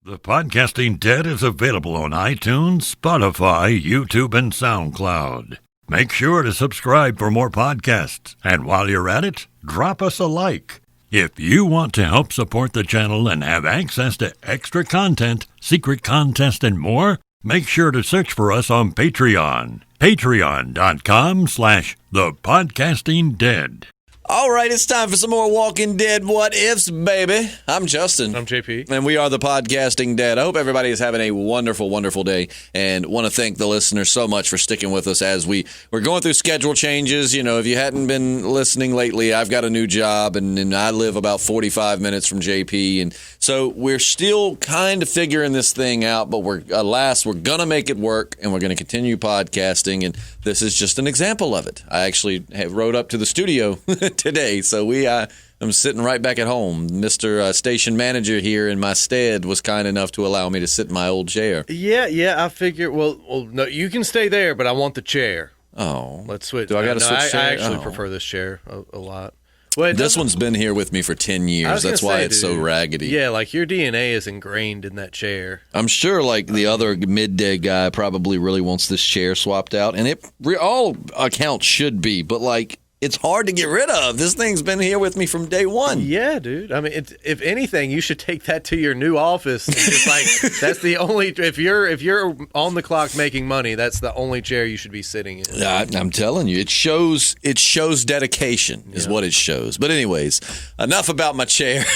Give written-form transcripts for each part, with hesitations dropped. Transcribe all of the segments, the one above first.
The Podcasting Dead is available on iTunes, Spotify, YouTube, and SoundCloud. Make sure to subscribe for more podcasts. And while you're at it, drop us a like. If you want to help support the channel and have access to extra content, secret contests, and more, make sure to search for us on Patreon. Patreon.com/thepodcastingdead. All right, it's time for some more Walking Dead What Ifs, baby. I'm Justin. I'm JP. And we are the Podcasting Dead. I hope everybody is having a wonderful, wonderful day, and want to thank the listeners so much for sticking with us as we're going through schedule changes. You know, if you hadn't been listening lately, I've got a new job, and I live about 45 minutes from JP, and so we're still kind of figuring this thing out, but we're going to make it work, and we're going to continue podcasting, and this is just an example of it. I actually rode up to the studio today, so I'm sitting right back at home. Mr. Station Manager here in my stead was kind enough to allow me to sit in my old chair. Yeah, I figured, well, no, you can stay there, but I want the chair. Oh. Let's switch. Do I got to switch chair? I actually prefer this chair a lot. Well, this one's been here with me for 10 years. That's why it's so raggedy. Yeah, like your DNA is ingrained in that chair. I'm sure like the other midday guy probably really wants this chair swapped out, and it all accounts should be, but like it's hard to get rid of. This thing's been here with me from day one. Yeah, dude. I mean, if anything, you should take that to your new office. It's like that's the only. If you're on the clock making money, that's the only chair you should be sitting in. I'm telling you, it shows dedication is what it shows. But anyways, enough about my chair.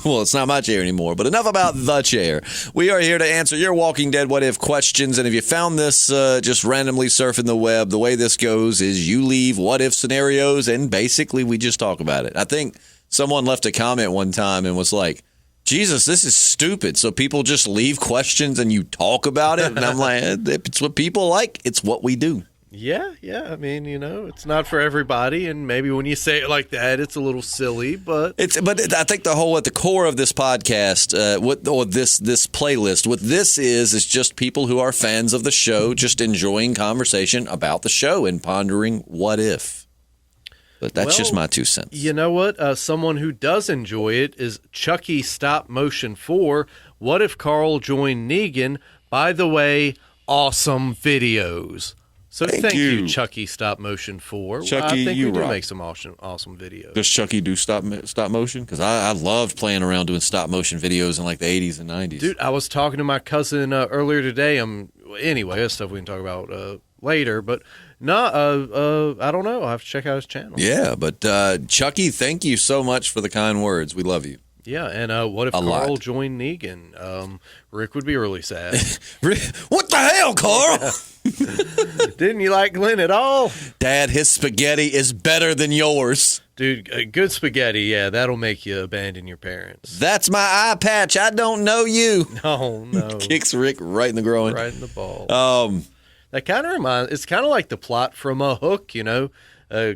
Well, it's not my chair anymore, but enough about the chair. We are here to answer your Walking Dead What If questions, and if you found this just randomly surfing the web, the way this goes is you leave what if scenarios, and basically we just talk about it. I think someone left a comment one time and was like, Jesus, this is stupid. So people just leave questions and you talk about it. And I'm like, if it's what people like, it's what we do. Yeah. I mean, it's not for everybody, and maybe when you say it like that, it's a little silly, but I think at the core of this podcast, this playlist, what this is just people who are fans of the show, just enjoying conversation about the show and pondering what if. But that's just my 2 cents. You know what? Someone who does enjoy it is Chucky Stop Motion 4. What if Carl joined Negan? By the way, awesome videos. So thank you, Chucky Stop Motion 4. Chucky, I think you we do rock. make some awesome videos. Does Chucky do stop motion? Because I loved playing around doing stop motion videos in like the 80s and 90s. Dude, I was talking to my cousin earlier today. Anyway, that's stuff we can talk about later, but no, I don't know. I'll have to check out his channel. Yeah, but Chucky, thank you so much for the kind words. We love you. Yeah, and what if Carl joined Negan? Rick would be really sad. What the hell, Carl? Didn't you like Glenn at all? Dad, his spaghetti is better than yours. Dude, good spaghetti, yeah, that'll make you abandon your parents. That's my eye patch. I don't know you. No. Kicks Rick right in the groin. Right in the ball. That kind of reminds, it's kind of like the plot from Hook,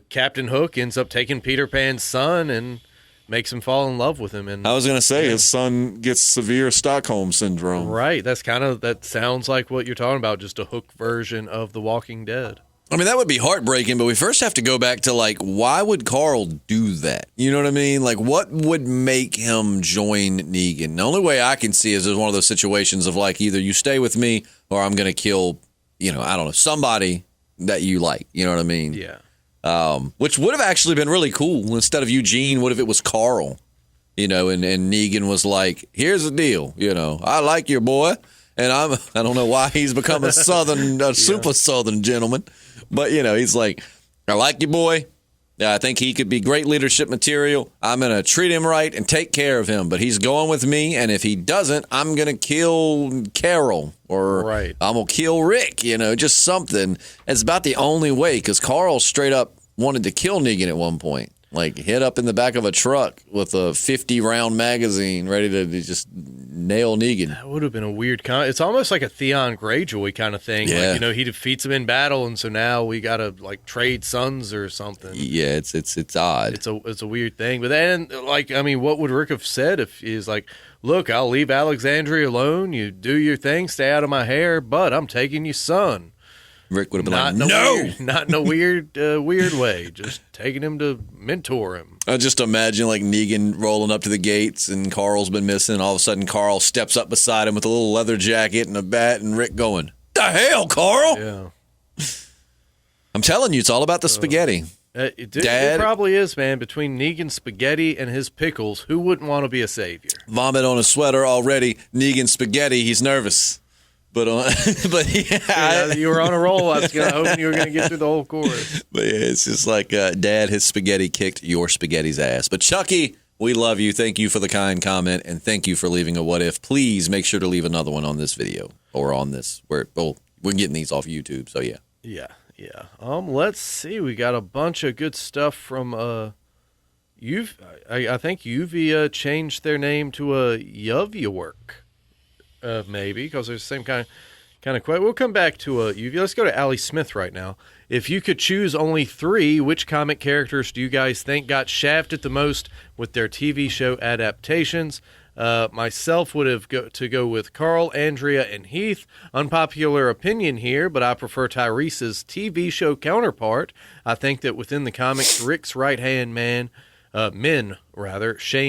Captain Hook ends up taking Peter Pan's son and makes him fall in love with him. And I was going to say, his son gets severe Stockholm syndrome. Right. That sounds like what you're talking about, just a Hook version of The Walking Dead. I mean, that would be heartbreaking, but we first have to go back to, like, why would Carl do that? You know what I mean? Like, what would make him join Negan? The only way I can see is one of those situations of, like, either you stay with me or I'm going to kill, I don't know, somebody that you like. You know what I mean? Yeah. Which would have actually been really cool. Instead of Eugene, what if it was Carl? And Negan was like, here's the deal, I like your boy, and I don't know why he's become a super Southern gentleman, but he's like, I like your boy. I think he could be great leadership material. I'm going to treat him right and take care of him, but he's going with me, and if he doesn't, I'm going to kill Carol, or I'm going to kill Rick, just something. It's about the only way, because Carl straight up wanted to kill Negan at one point, like hit up in the back of a truck with a 50-round magazine ready to just nail Negan. That would have been a weird it's almost like a Theon Greyjoy kind of thing. Yeah. Like, he defeats him in battle, and so now we got to like trade sons or something. Yeah, it's odd. It's a weird thing. But then, what would Rick have said if he's like, look, I'll leave Alexandria alone. You do your thing, stay out of my hair, but I'm taking your son. Rick would have been Not like, in a no! weird, not in a weird way. Just taking him to mentor him. I just imagine like Negan rolling up to the gates and Carl's been missing. All of a sudden, Carl steps up beside him with a little leather jacket and a bat, and Rick going, "The hell, Carl!" Yeah. I'm telling you, it's all about the spaghetti. It probably is, man. Between Negan's spaghetti and his pickles, who wouldn't want to be a savior? Vomit on a sweater already. Negan spaghetti. He's nervous. But You were on a roll. I was hoping you were going to get through the whole chorus. But yeah, it's just like Dad, his spaghetti kicked your spaghetti's ass. But Chucky, we love you. Thank you for the kind comment, and thank you for leaving a what if. Please make sure to leave another one on this video or on this. We're getting these off YouTube, so yeah. Yeah. Let's see. We got a bunch of good stuff from I think UV changed their name to a Yuvyawork. Maybe because there's the same kind of quote. We'll come back to UV. Let's go to Allie Smith right now. If you could choose only 3, which comic characters do you guys think got shafted the most with their TV show adaptations? Myself would have to go with Carl, Andrea, and Heath. Unpopular opinion here, but I prefer Tyrese's TV show counterpart. I think that within the comics, Rick's right-hand men, Shane,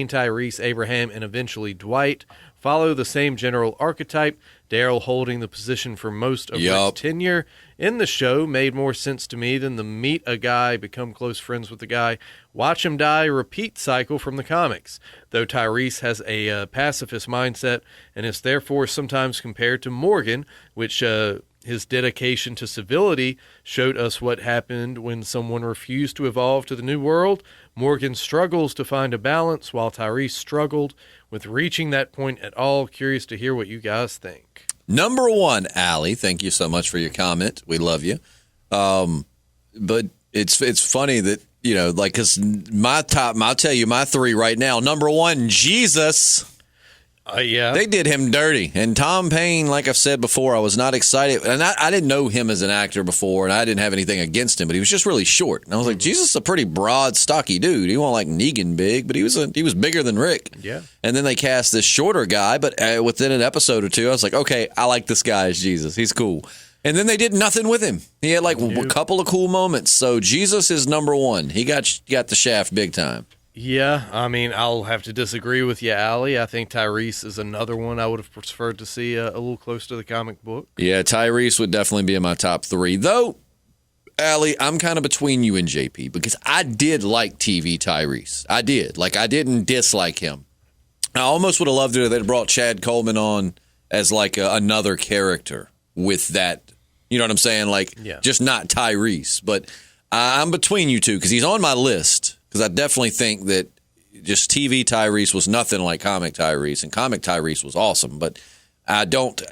Tyrese, Abraham, and eventually Dwight, follow the same general archetype. Daryl holding the position for most of Rick's tenure in the show made more sense to me than the meet a guy, become close friends with the guy, watch him die repeat cycle from the comics. Though Tyrese has a pacifist mindset and is therefore sometimes compared to Morgan, which his dedication to civility showed us what happened when someone refused to evolve to the new world. Morgan struggles to find a balance, while Tyrese struggled with reaching that point at all. Curious to hear what you guys think. Number 1, Allie, thank you so much for your comment. We love you. But it's funny that, because I'll tell you my 3 right now. Number 1, Jesus. Yeah. They did him dirty. And Tom Payne, like I've said before, I was not excited. And I didn't know him as an actor before, and I didn't have anything against him, but he was just really short. And I was like, Jesus is a pretty broad, stocky dude. He wasn't like Negan big, but he was bigger than Rick. Yeah. And then they cast this shorter guy, but within an episode or two, I was like, okay, I like this guy as Jesus. He's cool. And then they did nothing with him. He had like a couple of cool moments. So Jesus is number 1. He got the shaft big time. Yeah, I mean, I'll have to disagree with you, Allie. I think Tyrese is another one I would have preferred to see a little close to the comic book. Yeah, Tyrese would definitely be in my top 3. Though, Allie, I'm kind of between you and JP because I did like TV Tyrese. I did. Like, I didn't dislike him. I almost would have loved it if they'd brought Chad Coleman on as like another character with that. You know what I'm saying? Like, just not Tyrese. But I'm between you two because he's on my list. Because I definitely think that just TV Tyrese was nothing like comic Tyrese, and comic Tyrese was awesome. But I don't,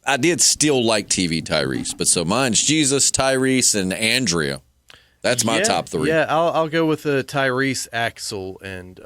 I did still like TV Tyrese. But so mine's Jesus, Tyrese, and Andrea. That's my top 3. Yeah, I'll go with Tyrese, Axel, and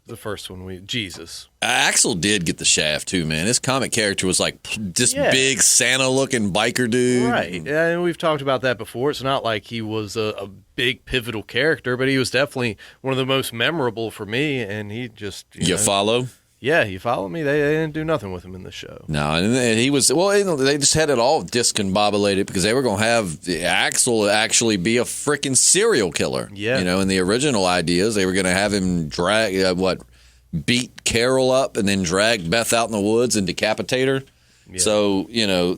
the first one, Jesus. Axel did get the shaft too, man. His comic character was like this big Santa-looking biker dude. Right, and we've talked about that before. It's not like he was a big pivotal character, but he was definitely one of the most memorable for me, and he just... You follow? Yeah, you follow me? They didn't do nothing with him in the show. No, and he was... Well, they just had it all discombobulated because they were going to have Axel actually be a freaking serial killer. Yeah. In the original ideas, they were going to have him beat Carol up and then drag Beth out in the woods and decapitate her. Yeah. So,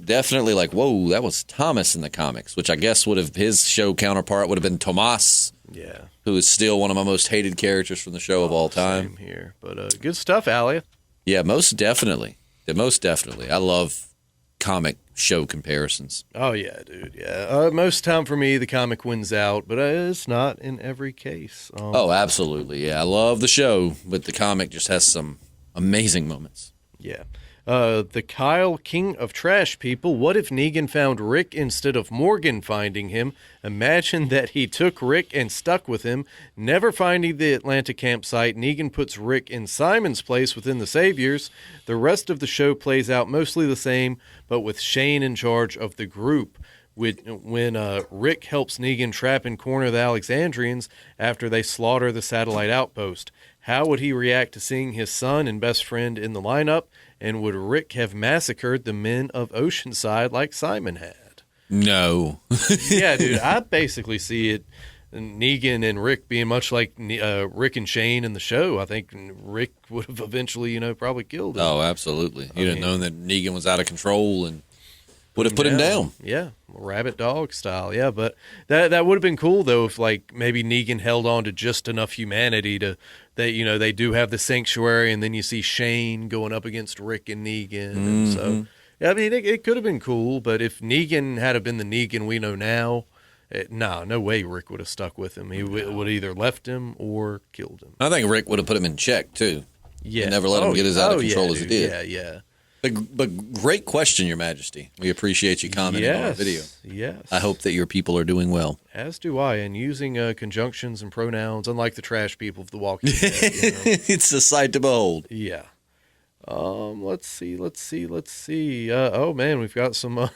definitely like, whoa, that was Thomas in the comics, which I guess his show counterpart would have been Tomas. Yeah. Who is still one of my most hated characters from the show of all time. Same here. But good stuff, Allie. Yeah, most definitely. Most definitely. I love comic show comparisons. Oh, yeah, dude. Yeah. Most time for me, the comic wins out, but it's not in every case. Absolutely. Yeah, I love the show, but the comic just has some amazing moments. Yeah. The Kyle, King of Trash People. What if Negan found Rick instead of Morgan finding him? Imagine that he took Rick and stuck with him. Never finding the Atlanta campsite, Negan puts Rick in Simon's place within the Saviors. The rest of the show plays out mostly the same, but with Shane in charge of the group. When Rick helps Negan trap and corner the Alexandrians after they slaughter the satellite outpost. How would he react to seeing his son and best friend in the lineup? And would Rick have massacred the men of Oceanside like Simon had? No. Yeah, dude, I basically see it, Negan and Rick being much like Rick and Shane in the show. I think Rick would have eventually, probably killed him. Oh, absolutely. You'd have known that Negan was out of control and would have put him down. Yeah, rabbit dog style. Yeah, but that would have been cool though if like maybe Negan held on to just enough humanity to that they do have the sanctuary, and then you see Shane going up against Rick and Negan, and so yeah, I mean it could have been cool. But if Negan had been the Negan we know now, no way Rick would have stuck with him. He would either left him or killed him. I think Rick would have put him in check too. Yeah, and never let him get as out of control as he did. Yeah. But great question, Your Majesty. We appreciate you commenting on our video. Yes. I hope that your people are doing well. As do I, and using conjunctions and pronouns, unlike the trash people of The Walking Dead. It's a sight to behold. Yeah. Let's see. Oh man, we've got some.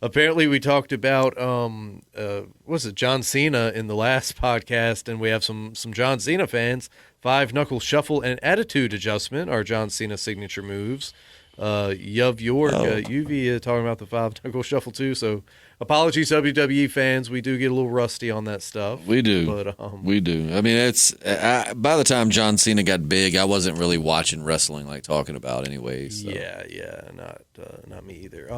Apparently, we talked about John Cena in the last podcast, and we have some John Cena fans. 5 knuckle shuffle and attitude adjustment are John Cena signature moves. Yuv York, UV talking about the 5 knuckle shuffle too. So apologies, WWE fans. We do get a little rusty on that stuff. We do. But, we do. I mean, by the time John Cena got big, I wasn't really watching wrestling like talking about anyways. So. Yeah, not me either.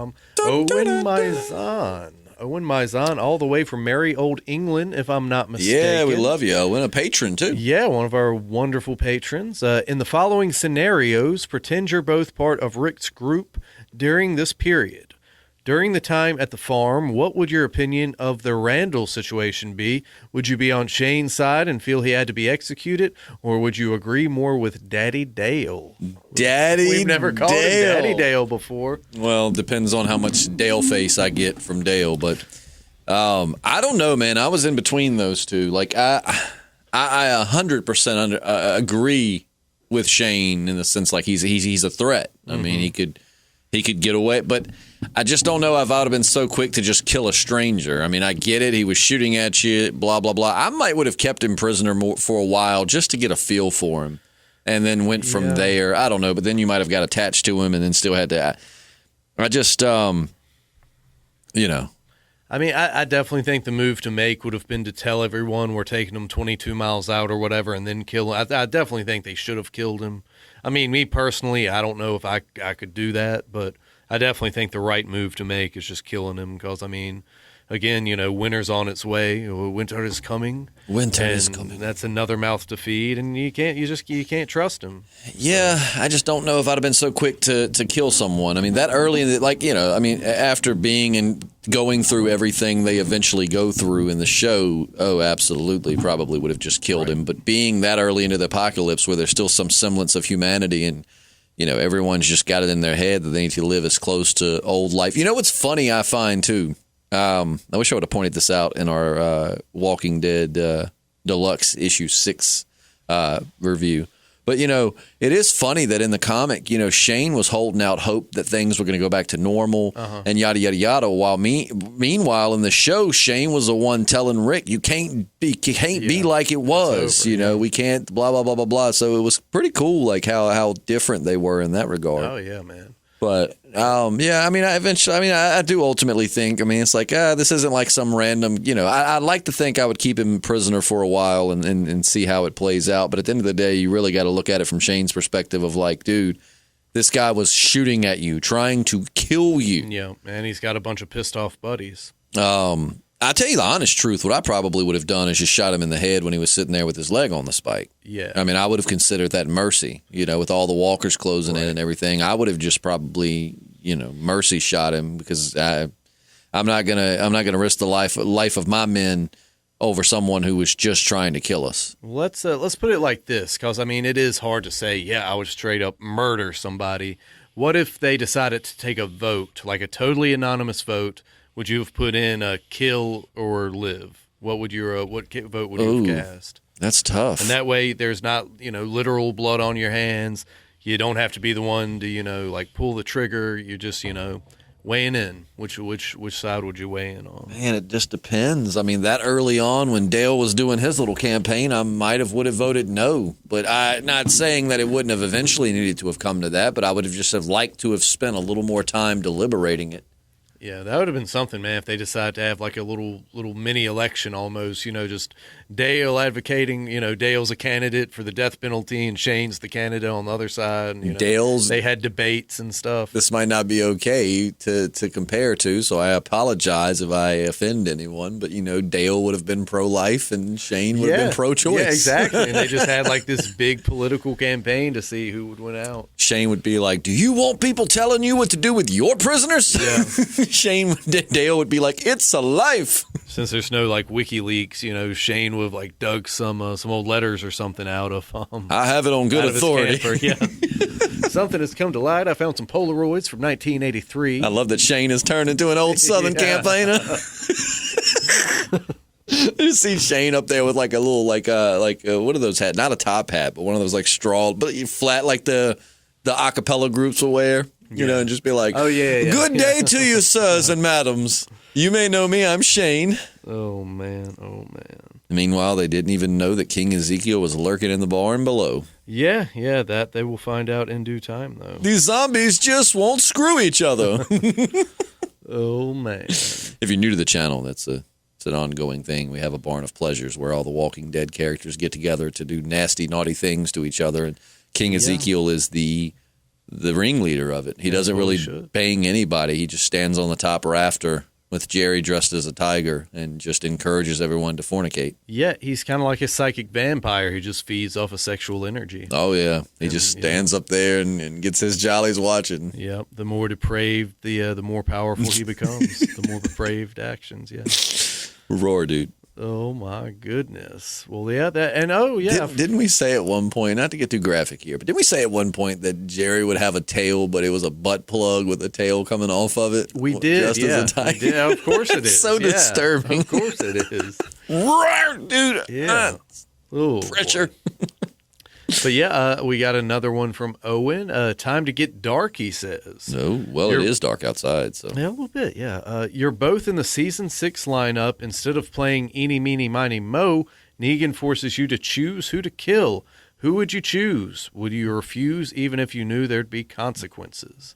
Owen Mizan, all the way from merry old England, if I'm not mistaken. Yeah, we love you, Owen. A patron, too. Yeah, one of our wonderful patrons. In the following scenarios, pretend you're both part of Rick's group during this period. During the time at the farm, what would your opinion of the Randall situation be? Would you be on Shane's side and feel he had to be executed, or would you agree more with Daddy Dale? We've never called him Daddy Dale before. Well, depends on how much Dale face I get from Dale, but I don't know, man. I was in between those two. Like I 100% agree with Shane in the sense like he's a threat. I mean, he could get away, but I just don't know if I would have been so quick to just kill a stranger. I mean, I get it. He was shooting at you, blah, blah, blah. I would have kept him prisoner for a while just to get a feel for him and then went from there. I don't know, but then you might have got attached to him and then still had to. I just, I mean, I definitely think the move to make would have been to tell everyone we're taking him 22 miles out or whatever and then kill him. I definitely think they should have killed him. I mean, me personally, I don't know if I could do that, but I definitely think the right move to make is just killing him because, I mean, again, winter's on its way. Winter is coming. Winter is coming. That's another mouth to feed, and you can't trust him. Yeah, I just don't know if I'd have been so quick to kill someone. I mean, that early, after being and going through everything they eventually go through in the show, absolutely, probably would have just killed him. But being that early into the apocalypse where there's still some semblance of humanity and everyone's just got it in their head that they need to live as close to old life. You know what's funny I find, too? I wish I would have pointed this out in our Walking Dead Deluxe Issue 6 review. But, it is funny that in the comic, Shane was holding out hope that things were going to go back to normal and yada, yada, yada. While meanwhile, in the show, Shane was the one telling Rick, you can't be like it was. Over, we can't, blah, blah, blah, blah, blah. So it was pretty cool, like how different they were in that regard. Oh, yeah, man. But, I do ultimately think, it's like, this isn't like some random, I'd like to think I would keep him prisoner for a while and see how it plays out. But at the end of the day, you really got to look at it from Shane's perspective of like, dude, this guy was shooting at you, trying to kill you. Yeah, and he's got a bunch of pissed off buddies. I'll tell you the honest truth. What I probably would have done is just shot him in the head when he was sitting there with his leg on the spike. Yeah. I mean, I would have considered that mercy, with all the walkers closing in and everything. I would have just probably, mercy shot him because I'm not gonna risk the life of my men over someone who was just trying to kill us. Let's put it like this, because it is hard to say, I would straight up murder somebody. What if they decided to take a vote, like a totally anonymous vote? Would you have put in a kill or live? What would what vote would you have cast? That's tough. And that way, there's not literal blood on your hands. You don't have to be the one to pull the trigger. You're just weighing in. Which side would you weigh in on? Man, it just depends. I mean, that early on when Dale was doing his little campaign, I would have voted no. But I'm not saying that it wouldn't have eventually needed to have come to that. But I would have just liked to have spent a little more time deliberating it. Yeah, that would have been something, man, if they decided to have like a little mini election almost, just Dale advocating, Dale's a candidate for the death penalty and Shane's the candidate on the other side. And, they had debates and stuff. This might not be okay to compare to, so I apologize if I offend anyone, but, Dale would have been pro-life and Shane would have been pro-choice. Yeah, exactly. And they just had like this big political campaign to see who would win out. Shane would be like, do you want people telling you what to do with your prisoners? Yeah. Dale would be like, it's a life. Since there's no like WikiLeaks, Shane would have like dug some old letters or something out of. I have it on good authority. Yeah, something has come to light. I found some Polaroids from 1983. I love that Shane has turned into an old Southern campaigner. You see Shane up there with like a little what are those hats? Not a top hat, but one of those like straw, but flat like the acapella groups will wear. And just be like, oh, yeah. Good day to you, sirs and madams. You may know me, I'm Shane. Oh, man. Meanwhile, they didn't even know that King Ezekiel was lurking in the barn below. Yeah, that they will find out in due time, though. These zombies just won't screw each other. Oh, man. If you're new to the channel, it's an ongoing thing. We have a Barn of Pleasures where all the Walking Dead characters get together to do nasty, naughty things to each other. And King Ezekiel is the ringleader of it. He doesn't really bang anybody. He just stands on the top rafter with Jerry dressed as a tiger and just encourages everyone to fornicate. Yeah, he's kind of like a psychic vampire who just feeds off of sexual energy. Oh, yeah. He just stands up there and gets his jollies watching. Yep. The more depraved, the more powerful he becomes. The more depraved actions, yeah. Roar, dude. Oh, my goodness. Well, yeah, Didn't we say at one point, not to get too graphic here, but didn't we say at one point that Jerry would have a tail, but it was a butt plug with a tail coming off of it? We did, just as a tiger? Yeah, of course it is. It's so disturbing. Of course it is. Roar, dude. Yeah. Oh, pressure. But yeah, we got another one from Owen. Time to get dark, he says. No, well, it is dark outside. So yeah, a little bit, yeah. You're both in the season 6 lineup. Instead of playing eeny, meeny, miny, mo, Negan forces you to choose who to kill. Who would you choose? Would you refuse even if you knew there'd be consequences?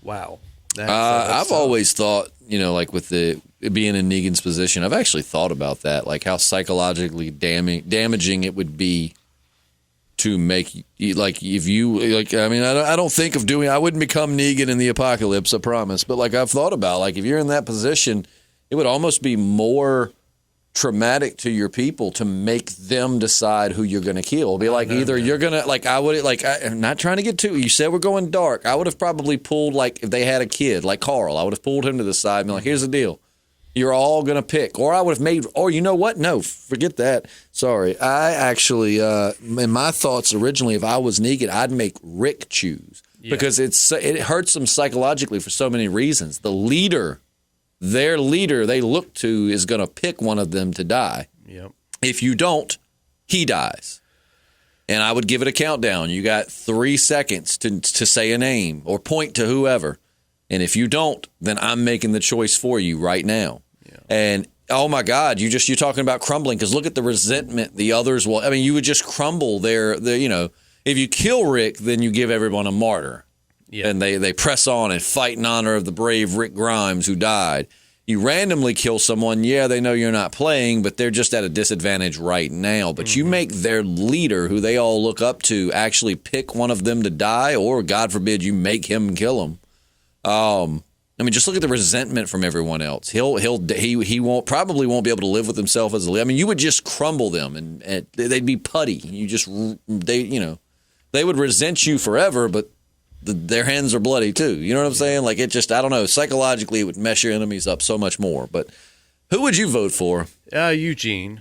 Wow. I've always thought, like with being in Negan's position, I've actually thought about that, like how psychologically damaging it would be to make, like, if you, like, I mean, I don't think of I wouldn't become Negan in the apocalypse, I promise. But, like, I've thought about, like, if you're in that position, it would almost be more traumatic to your people to make them decide who you're going to kill. It'll be like, you're going to, like, I'm not trying to get too, you said we're going dark. I would have probably pulled, like, if they had a kid, like Carl, I would have pulled him to the side and be like, here's the deal. You're all going to pick. Or I would have made, or you know what? No, forget that. Sorry. I actually, in my thoughts originally, if I was Negan, I'd make Rick choose. Yeah. Because it hurts them psychologically for so many reasons. The leader, their leader they look to is going to pick one of them to die. Yep. If you don't, he dies. And I would give it a countdown. You got 3 seconds to say a name or point to whoever. And if you don't, then I'm making the choice for you right now. Yeah. And oh my God, you're talking about crumbling, because look at the resentment the others will. I mean, you would just crumble their if you kill Rick, then you give everyone a martyr. Yeah. And they press on and fight in honor of the brave Rick Grimes who died. You randomly kill someone, yeah, they know you're not playing, but they're just at a disadvantage right now. But you make their leader, who they all look up to, actually pick one of them to die, or God forbid you make him kill them. I mean, just look at the resentment from everyone else. He probably won't be able to live with himself as a leader. I mean, you would just crumble them, and they'd be putty. They would resent you forever, but their hands are bloody too. You know what I'm saying? Like, it just, I don't know. Psychologically, it would mess your enemies up so much more. But who would you vote for? Eugene.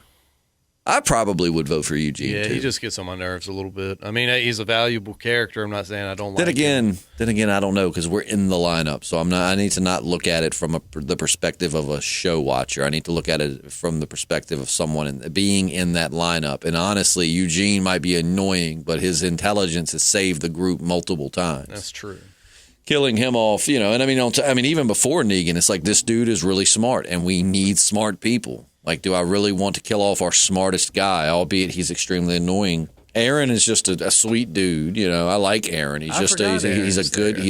I probably would vote for Eugene, too. He just gets on my nerves a little bit. I mean, he's a valuable character. I'm not saying I don't like him. Then again, I don't know, because we're in the lineup. So I need to not look at it from the perspective of a show watcher. I need to look at it from the perspective of someone being in that lineup. And honestly, Eugene might be annoying, but his intelligence has saved the group multiple times. That's true. Killing him off, and I mean, even before Negan, it's like, this dude is really smart, and we need smart people. Like, do I really want to kill off our smartest guy, albeit he's extremely annoying Aaron is just a sweet dude. I like Aaron. He's he's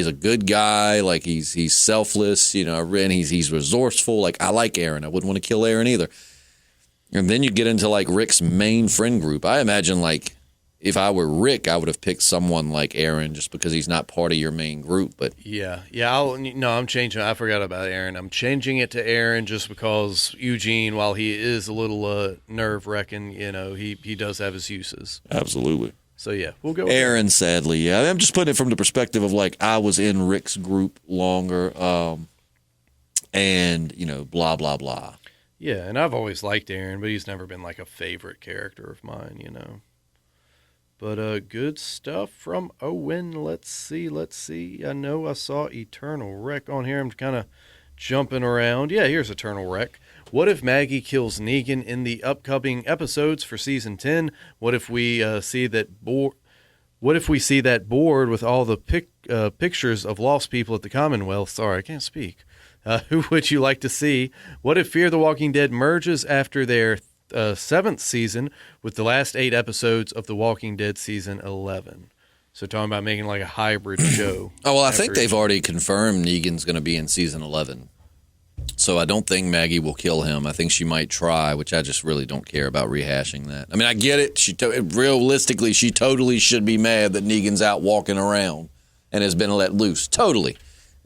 a good guy. Like he's selfless. And he's resourceful. Like I like Aaron. I wouldn't want to kill Aaron either. And then you get into like Rick's main friend group. I imagine like if I were Rick, I would have picked someone like Aaron just because he's not part of your main group. But I'm changing. I forgot about Aaron. I'm changing it to Aaron just because Eugene, while he is a little nerve-wracking, he does have his uses. Absolutely. So yeah, we'll go with Aaron. Sadly, yeah. I'm just putting it from the perspective of like I was in Rick's group longer, and blah blah blah. Yeah, and I've always liked Aaron, but he's never been like a favorite character of mine. But good stuff from Owen. Let's see. I know I saw Eternal Wreck on here. I'm kind of jumping around. Yeah, here's Eternal Wreck. What if Maggie kills Negan in the upcoming episodes for season 10? What if we see that board? What if we see that board with all the pictures of lost people at the Commonwealth? Sorry, I can't speak. Who would you like to see? What if Fear the Walking Dead merges after their 7th season with the last 8 episodes of The Walking Dead season 11? So talking about making like a hybrid show. Oh, well, I think they've already confirmed Negan's going to be in season 11. So I don't think Maggie will kill him. I think she might try, which I just really don't care about rehashing that. I mean, I get it. Realistically, she totally should be mad that Negan's out walking around and has been let loose. Totally.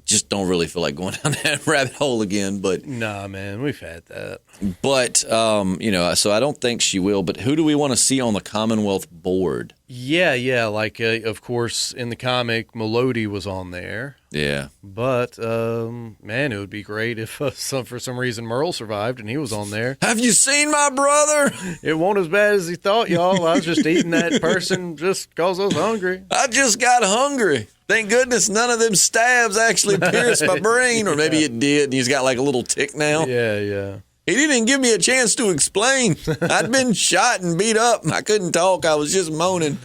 Just don't really feel like going down that rabbit hole again. But nah, man, we've had that. But so I don't think she will. But who do we want to see on the Commonwealth board? Yeah. Like, of course, in the comic, Melody was on there. Yeah. But man, it would be great if for some reason Merle survived and he was on there. Have you seen my brother? It won't as bad as he thought, y'all. I was just eating that person just because I was hungry. I just got hungry. Thank goodness none of them stabs actually pierced my brain. Or maybe it did, and he's got like a little tick now. Yeah. He didn't give me a chance to explain. I'd been shot and beat up. I couldn't talk. I was just moaning.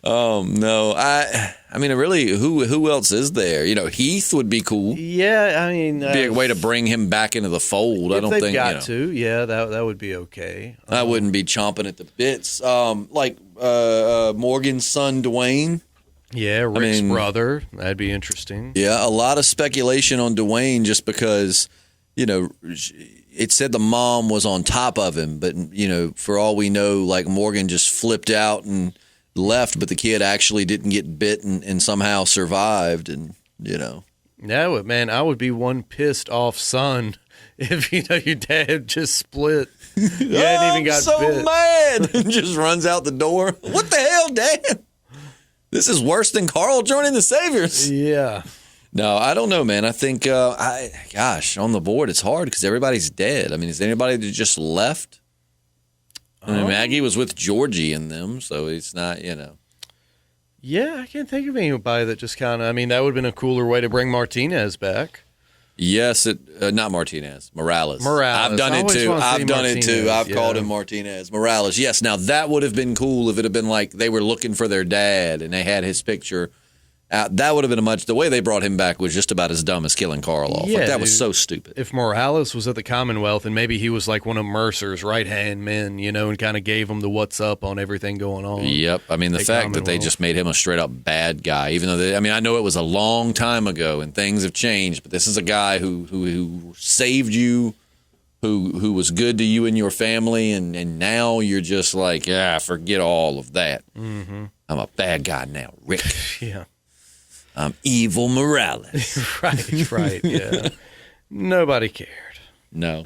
No. I mean, really, who else is there? Heath would be cool. Yeah, I mean... be a way to bring him back into the fold. I don't think, yeah, that would be okay. I wouldn't be chomping at the bits. Like Morgan's son, Dwayne. Yeah, Rick's brother. That'd be interesting. Yeah, a lot of speculation on Dwayne just because, it said the mom was on top of him. But, for all we know, like Morgan just flipped out and left, but the kid actually didn't get bit and somehow survived. And, Yeah, man, I would be one pissed off son if, your dad just split. You hadn't even got so bit. Mad. And just runs out the door. What the hell, Dad? This is worse than Carl joining the Saviors. Yeah. No, I don't know, man. I think, on the board, it's hard because everybody's dead. I mean, is anybody that just left? I mean, Maggie was with Georgie and them, so it's not, Yeah, I can't think of anybody that just kind of, I mean, that would have been a cooler way to bring Martinez back. Yes, not Martinez, Morales. I've done it too. I've yeah. called him Martinez. Morales. Yes, now that would have been cool if it had been like they were looking for their dad and they had his picture. That would have been the way they brought him back was just about as dumb as killing Carl off. Yeah, that was so stupid. If Morales was at the Commonwealth and maybe he was like one of Mercer's right-hand men, and kind of gave him the what's up on everything going on. Yep. I mean, the fact that they just made him a straight-up bad guy, even though I know it was a long time ago and things have changed, but this is a guy who saved you, who was good to you and your family, and now you're just like, forget all of that. Mm-hmm. I'm a bad guy now, Rick. Yeah. I'm evil Morales. Right, yeah. Nobody cared. No.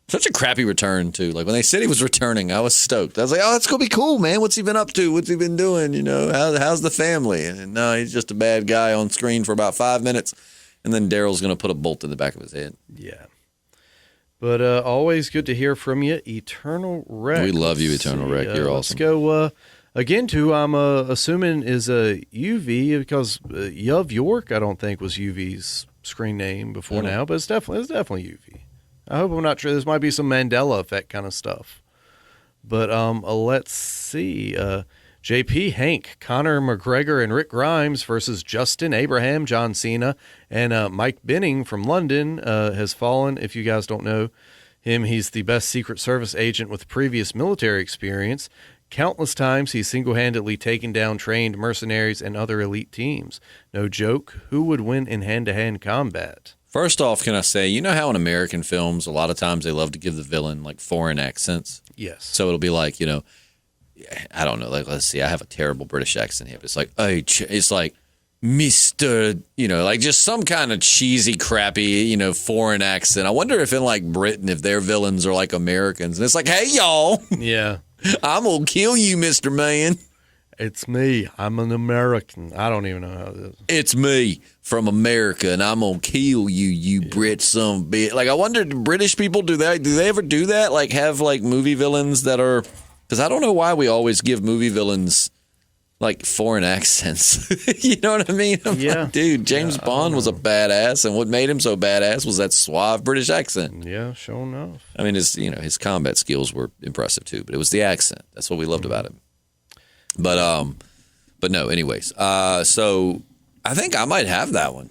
Such a crappy return, too. Like, when they said he was returning, I was stoked. I was like, oh, that's going to be cool, man. What's he been up to? What's he been doing? How's the family? And no, he's just a bad guy on screen for about 5 minutes, and then Daryl's going to put a bolt in the back of his head. Yeah. But always good to hear from you, Eternal Wreck. We love you, Eternal Wreck. You're awesome. Let's go... Again, too, I'm assuming is a UV because Yuv York, I don't think, was UV's screen name before now, but it's definitely UV. I hope I'm not sure. This might be some Mandela effect kind of stuff. But let's see. JP, Hank, Conor McGregor, and Rick Grimes versus Justin Abraham, John Cena, and Mike Benning from London has fallen. If you guys don't know him, he's the best Secret Service agent with previous military experience. Countless times he's single-handedly taken down trained mercenaries and other elite teams. No joke, who would win in hand-to-hand combat? First off, can I say, you know how in American films, a lot of times they love to give the villain like foreign accents? Yes. So it'll be like, I don't know, like, let's see, I have a terrible British accent here, but it's like, it's like, Mr., like just some kind of cheesy, crappy, foreign accent. I wonder if in like Britain, if their villains are like Americans. And it's like, hey, y'all. Yeah. I'm going to kill you, Mr. Man. It's me. I'm an American. I don't even know how it is. It's me from America, and I'm going to kill you, you Brit son of a bitch. Like, I wonder, do British people do that? Do they ever do that? Like, have like movie villains that are, because I don't know why we always give movie villains like foreign accents. You know what I mean? I'm like, dude, James Bond was a badass, and what made him so badass was that suave British accent. Yeah, sure enough. I mean, his combat skills were impressive too, but it was the accent. That's what we loved about him. But no, anyways. So I think I might have that one.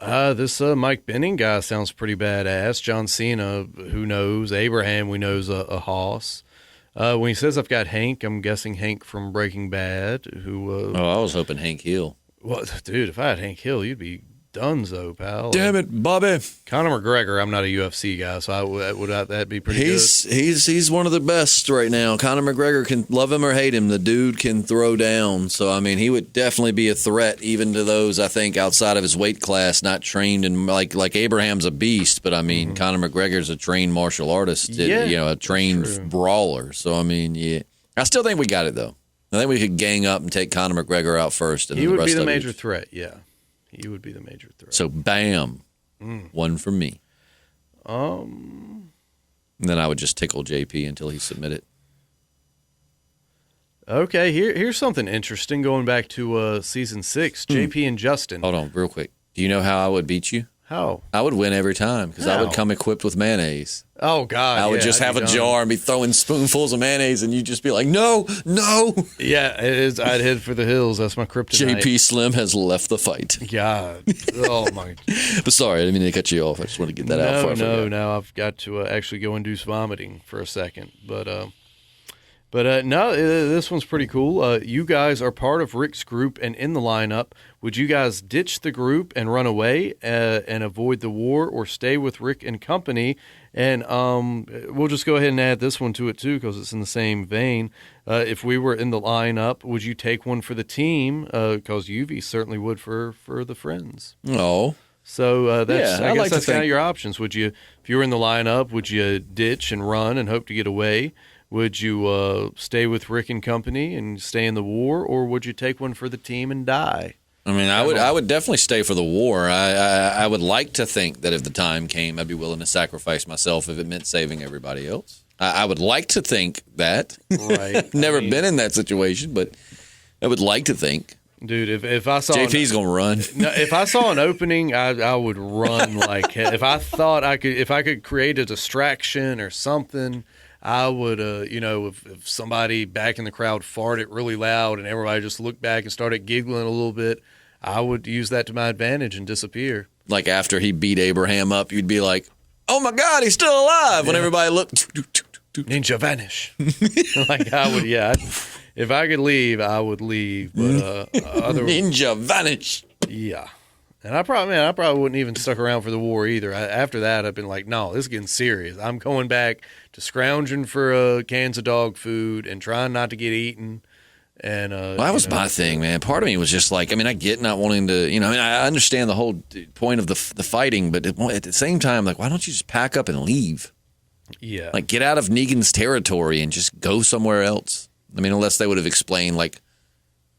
This Mike Benning guy sounds pretty badass. John Cena, who knows? Abraham, we know's a hoss. When he says I've got Hank, I'm guessing Hank from Breaking Bad. Who? I was hoping Hank Hill. Well, dude, if I had Hank Hill, you'd be donezo, pal. Damn it, Bobby. Conor McGregor, I'm not a UFC guy, so that'd be pretty good. He's one of the best right now. Conor McGregor, can love him or hate him, the dude can throw down. So, I mean, he would definitely be a threat even to those, I think, outside of his weight class, not trained. And like Abraham's a beast, but, I mean, Conor McGregor's a trained martial artist, a trained brawler. So, I mean, yeah. I still think we got it, though. I think we could gang up and take Conor McGregor out first. And he the would rest be the of major threat, yeah. He would be the major threat. So, bam, one for me. And then I would just tickle JP until he submitted. Okay, here's something interesting. Going back to season 6, JP and Justin. Hold on, real quick. Do you know how I would beat you? How? I would win every time because I would come equipped with mayonnaise. Oh, God. I would just have a jar and be throwing spoonfuls of mayonnaise, and you'd just be like, no. Yeah, it is. I'd head for the hills. That's my kryptonite. Jpslim has left the fight. God. Oh, my. But sorry, I didn't mean to cut you off. I just want to get that out. No. I've got to actually go induce vomiting for a second. But no, this one's pretty cool. You guys are part of Rick's group and in the lineup. Would you guys ditch the group and run away and avoid the war, or stay with Rick and company? And we'll just go ahead and add this one to it, too, because it's in the same vein. If we were in the lineup, would you take one for the team? Because UV certainly would for the friends. Oh. So I guess that's kind of your options. Would you, if you were in the lineup, would you ditch and run and hope to get away? Would you stay with Rick and company and stay in the war, or would you take one for the team and die? I mean, I would definitely stay for the war. I would like to think that if the time came, I'd be willing to sacrifice myself if it meant saving everybody else. I would like to think that. Right. Never been in that situation, but I would like to think. Dude, if I saw JP's gonna run. No, if I saw an opening, I would run like hell. If I thought I could create a distraction or something, I would, if somebody back in the crowd farted really loud and everybody just looked back and started giggling a little bit, I would use that to my advantage and disappear. Like after he beat Abraham up, you'd be like, "Oh my God, he's still alive!" When everybody looked, ninja vanish. Like I would, yeah. If I could leave, I would leave. But ninja vanish. Yeah. And I probably wouldn't even stuck around for the war either. After that, I've been like, no, this is getting serious. I'm going back to scrounging for cans of dog food and trying not to get eaten. And that was my thing, man. Part of me was just like, I mean, I get not wanting to, I understand the whole point of the fighting, but at the same time, like, why don't you just pack up and leave? Yeah. Like, get out of Negan's territory and just go somewhere else. I mean, unless they would have explained, like,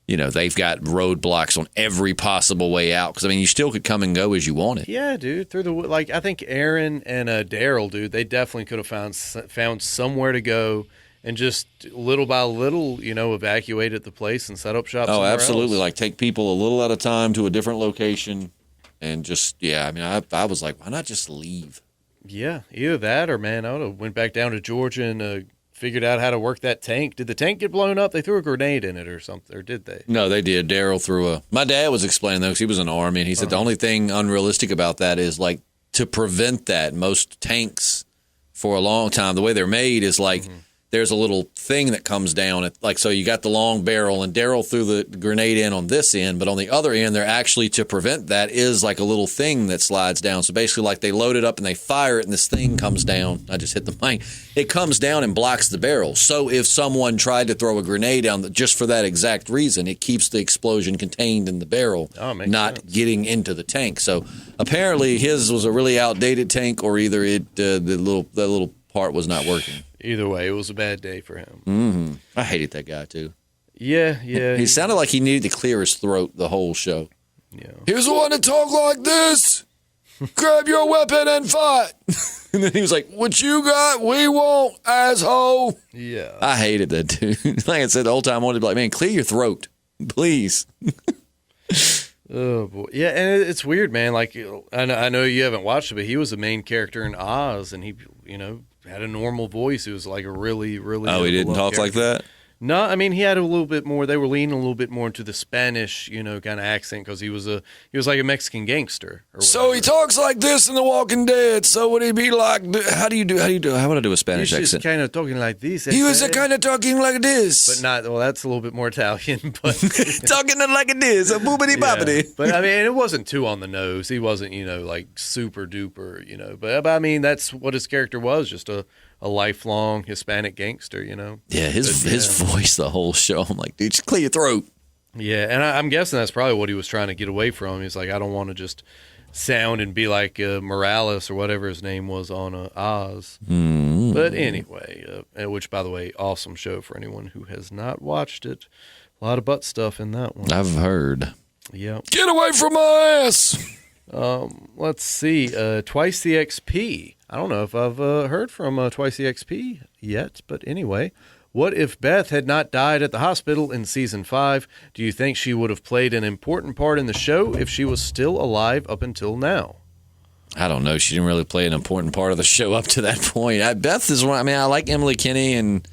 they've got roadblocks on every possible way out. Because, I mean, you still could come and go as you wanted. Yeah, dude. I think Aaron and Daryl, dude, they definitely could have found somewhere to go and just little by little, evacuated the place and set up shop somewhere else. Oh, absolutely. Like, take people a little at a time to a different location and just, I was like, why not just leave? Yeah, either that or, man, I would have went back down to Georgia and figured out how to work that tank. Did the tank get blown up? They threw a grenade in it or something, or did they? No, they did. Daryl threw my dad was explaining, though, because he was in the Army, and he said the only thing unrealistic about that is, like, to prevent that, most tanks for a long time, the way they're made is, like, there's a little thing that comes down. So you got the long barrel, and Daryl threw the grenade in on this end, but on the other end, they're actually, to prevent that, is like a little thing that slides down. So basically, like, they load it up and they fire it, and this thing comes down. I just hit the mic. It comes down and blocks the barrel. So if someone tried to throw a grenade down, just for that exact reason, it keeps the explosion contained in the barrel, not getting into the tank. So apparently, his was a really outdated tank, or either the little part was not working. Either way, it was a bad day for him. Mm-hmm. I hated that guy, too. Yeah. He sounded like he needed to clear his throat the whole show. Yeah. Here's the one to talk like this. Grab your weapon and fight. And then he was like, what you got, we won't, asshole. Yeah. I hated that dude. Like I said, the whole time I wanted to be like, man, clear your throat, please. Oh, boy. Yeah, and it's weird, man. Like, I know you haven't watched it, but he was the main character in Oz, and he, had a normal voice. It was like a really, really. Oh, he didn't talk like that? No, I mean, he had a little bit more. They were leaning a little bit more into the Spanish, kind of accent, because he was like a Mexican gangster. So he talks like this in The Walking Dead. So would he be like? How would I do a Spanish He's accent? just kind of talking like this. He was kind of talking like this, but not. Well, that's a little bit more Italian, but talking like this, a boobity bobbity. Yeah. But I mean, it wasn't too on the nose. He wasn't, like super duper, But I mean, that's what his character was, just a lifelong Hispanic gangster, Yeah, his voice the whole show. I'm like, dude, just clear your throat. Yeah, and I'm guessing that's probably what he was trying to get away from. He's like, I don't want to just sound and be like Morales or whatever his name was on Oz. Mm-hmm. But anyway, which, by the way, awesome show for anyone who has not watched it. A lot of butt stuff in that one. I've heard. Yeah. Get away from my ass! Let's see. Twice the XP. I don't know if I've heard from Twice the XP yet, but anyway. What if Beth had not died at the hospital in season 5? Do you think she would have played an important part in the show if she was still alive up until now? I don't know. She didn't really play an important part of the show up to that point. Beth is one. I mean, I like Emily Kinney, and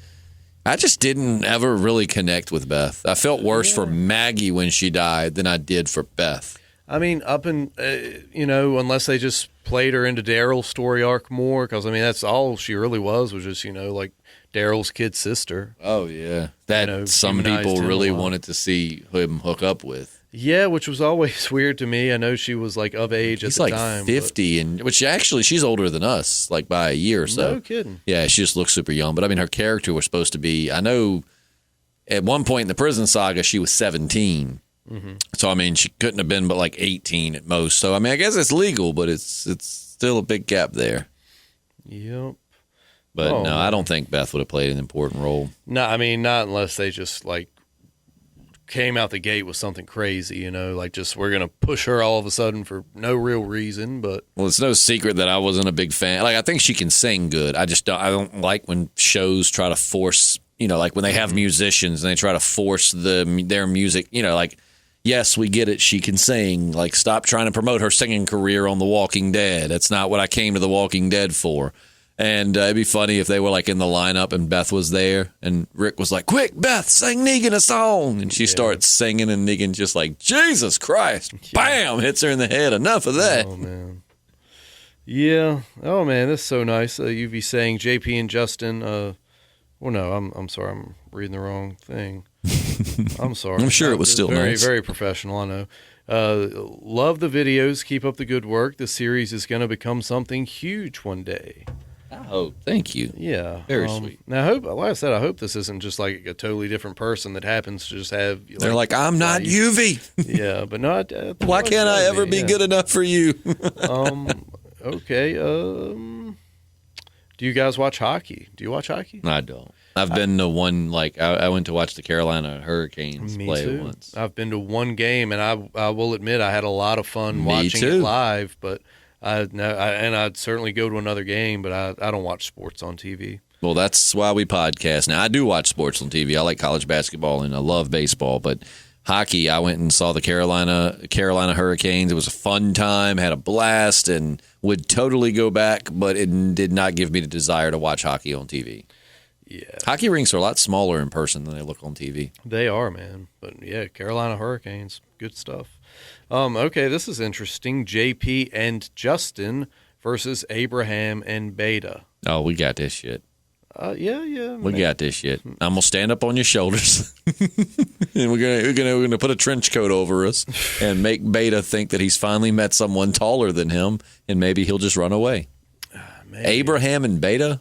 I just didn't ever really connect with Beth. I felt worse for Maggie when she died than I did for Beth. I mean, unless they just played her into Daryl's story arc more, because, I mean, that's all she really was just, like Daryl's kid sister. Oh, yeah. That some people really wanted to see him hook up with. Yeah, which was always weird to me. I know she was, like, of age at the time. He's like 50, and which actually, she's older than us, like by a year or so. No kidding. Yeah, she just looks super young. But, I mean, her character was supposed to be, I know at one point in the prison saga, she was 17. Mm-hmm. So, I mean, she couldn't have been but like 18 at most. So, I mean, I guess it's legal, but it's still a big gap there. Yep. But no, I don't think Beth would have played an important role. No, I mean, not unless they just like came out the gate with something crazy, like just we're going to push her all of a sudden for no real reason. But well, it's no secret that I wasn't a big fan. Like, I think she can sing good. I don't like when shows try to force, like when they have musicians and they try to force their music, like, yes, we get it. She can sing. Like, stop trying to promote her singing career on The Walking Dead. That's not what I came to The Walking Dead for. And it'd be funny if they were like in the lineup and Beth was there and Rick was like, quick, Beth, sing Negan a song. And she starts singing and Negan just like, Jesus Christ, bam, hits her in the head. Enough of that. Oh, man. Yeah. Oh, man, that's so nice. UV saying JP and Justin. Well, no, I'm sorry. I'm reading the wrong thing. I'm sorry. I'm sure it was still very, nice. Very professional, I know. Love the videos. Keep up the good work. The series is going to become something huge one day. I hope. Thank you. Yeah. Very sweet. Now, like I said, I hope this isn't just like a totally different person that happens to just have. They're like, I'm not UV. Yeah, but no. Why can't I ever be good enough for you? Okay. Do you guys watch hockey? Do you watch hockey? I don't. I've been to one, like, I went to watch the Carolina Hurricanes play once. I've been to one game, and I will admit I had a lot of fun watching it live, but I'd certainly go to another game, but I don't watch sports on TV. Well, that's why we podcast. Now, I do watch sports on TV. I like college basketball, and I love baseball, but hockey, I went and saw the Carolina Hurricanes. It was a fun time, had a blast, and would totally go back, but it did not give me the desire to watch hockey on TV. Yeah. Hockey rinks are a lot smaller in person than they look on TV. They are, man. But, yeah, Carolina Hurricanes, good stuff. Okay, this is interesting. JP and Justin versus Abraham and Beta. Oh, we got this shit. Yeah. We got this shit. I'm gonna stand up on your shoulders, and we're gonna put a trench coat over us and make Beta think that he's finally met someone taller than him, and maybe he'll just run away. Abraham and Beta.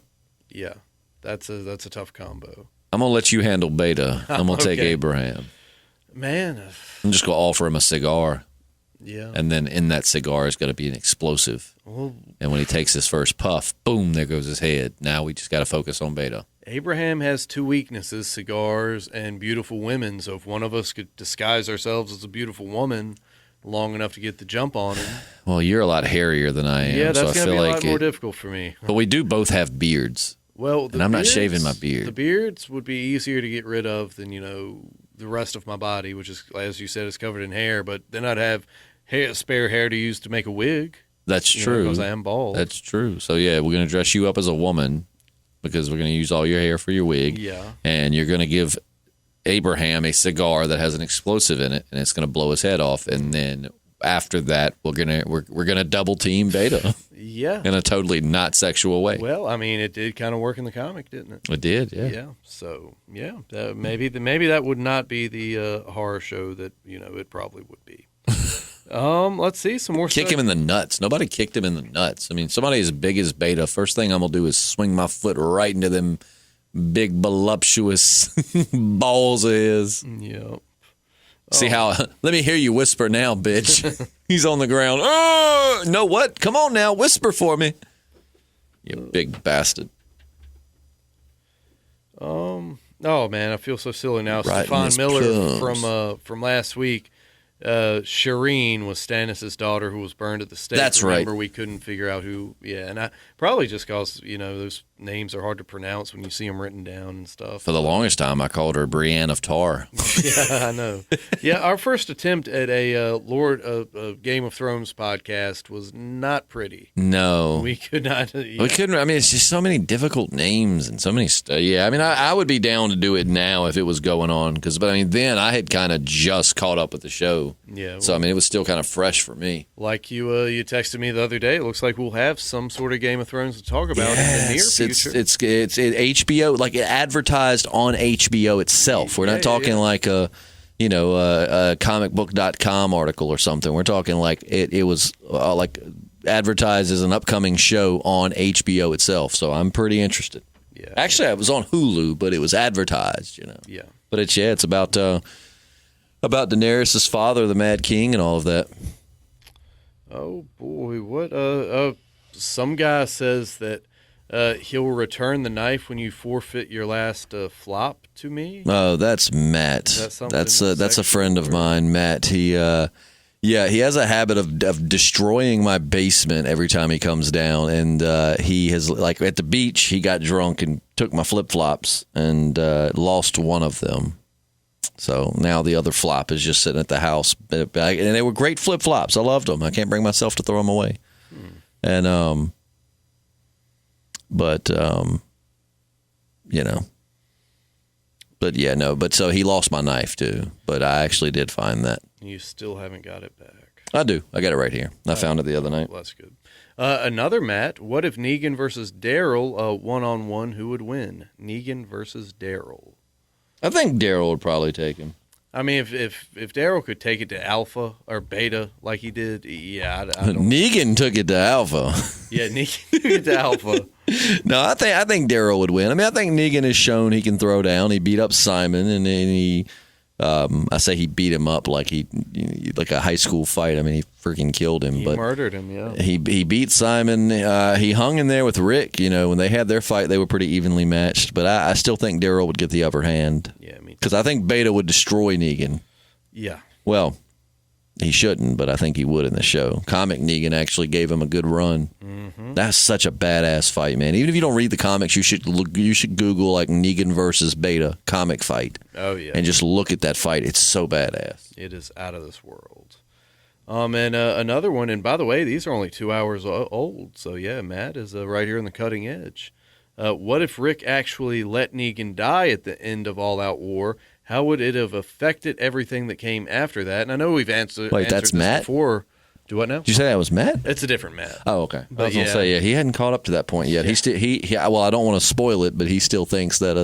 Yeah, that's a tough combo. I'm gonna let you handle Beta. I'm gonna take Okay. Abraham. Man, I'm just gonna offer him a cigar, yeah. and then in that cigar is gonna be an explosive. Well, And when he takes his first puff, boom, there goes his head. Now we just got to focus on Beta. Abraham has two weaknesses: cigars and beautiful women. So if one of us could disguise ourselves as a beautiful woman long enough to get the jump on him, Well, you're a lot hairier than I am, yeah, so I that's going to feel be a like lot more difficult for me. But we do both have beards. Well, And I'm not shaving my beard. The beards would be easier to get rid of than the rest of my body, which is, as you said, is covered in hair. But then I'd have spare hair to use to make a wig. That's true. Because I am bald. That's true. So yeah, we're gonna dress you up as a woman because we're gonna use all your hair for your wig. Yeah. And you're gonna give Abraham a cigar that has an explosive in it, and it's gonna blow his head off. And then after that, we're gonna double team Beta Yeah. in a totally not sexual way. Well, I mean, it did kind of work in the comic, didn't it? It did, yeah. Yeah. So yeah, maybe that would not be the horror show that it probably would be. Let's see some more. Kick stuff. him in the nuts. Nobody kicked him in the nuts. I mean, somebody as big as Beta, first thing I'm going to do is swing my foot right into them big, voluptuous balls of his. Yeah. See how, let me hear you whisper now, bitch. He's on the ground. Oh, no, what? Come on now, whisper for me. You big bastard. Oh man, I feel so silly now. Right in Stefan his Miller plums. from last week. Shireen was Stannis' daughter who was burned at the stake. That's right. Remember, we couldn't figure out who. Yeah, and I probably just because those names are hard to pronounce when you see them written down and stuff. For the longest time, I called her Brienne of Tar. Yeah, I know. Yeah, our first attempt at a Game of Thrones podcast was not pretty. No. We could not. Yeah. We couldn't. I mean, it's just so many difficult names and so many stuff. Yeah, I mean, I would be down to do it now if it was going on. But I mean, then I had kind of just caught up with the show. Yeah. So, I mean, it was still kind of fresh for me. Like you texted me the other day. It looks like we'll have some sort of Game of Thrones to talk about in the near future. It's HBO, like it advertised on HBO itself. We're not talking like a comicbook.com article or something. We're talking like it was like advertised as an upcoming show on HBO itself. So I'm pretty interested. Yeah. Actually, I was on Hulu, but it was advertised, Yeah. But it's about Daenerys' father, the Mad King, and all of that. Oh boy, what? Some guy says that he'll return the knife when you forfeit your last flop to me. Oh, that's Matt. That's a friend of mine, Matt. He has a habit of destroying my basement every time he comes down, and he has, like, at the beach, he got drunk and took my flip-flops and lost one of them. So now the other flop is just sitting at the house, and they were great flip-flops. I loved them. I can't bring myself to throw them away. And but so he lost my knife too. But I actually did find that. You still haven't got it back. I do. I got it right here. I found it the other night. Well, that's good. Another Matt. What if Negan versus Daryl 1-on-1? Who would win? Negan versus Daryl. I think Daryl would probably take him. I mean, if Daryl could take it to Alpha or Beta like he did, yeah, I don't. Negan took it to Alpha. Yeah, Negan took it to Alpha. No, I think Daryl would win. I mean, I think Negan has shown he can throw down. He beat up Simon, and he. I say he beat him up like a high school fight. I mean, he freaking killed him. He murdered him, yeah. He beat Simon. He hung in there with Rick. When they had their fight, they were pretty evenly matched. But I still think Daryl would get the upper hand. Yeah, me too. Because I think Beta would destroy Negan. Yeah. Well, he shouldn't, but I think he would in the show. Comic Negan actually gave him a good run. Mm-hmm. That's such a badass fight, man. Even if you don't read the comics, you should Google like Negan versus Beta comic fight. Oh yeah. And just look at that fight. It's so badass. It is out of this world. And another one, and by the way, these are only 2 hours old, so yeah, Matt is right here on the cutting edge. What if Rick actually let Negan die at the end of All Out War? How would it have affected everything that came after that? And I know we've answered that's this Matt? before. Do what now? Did you say that was Matt? It's a different Matt. Oh, okay. I was yeah. gonna say, he hadn't caught up to that point yet. Yeah. Well, I don't want to spoil it, but he still thinks that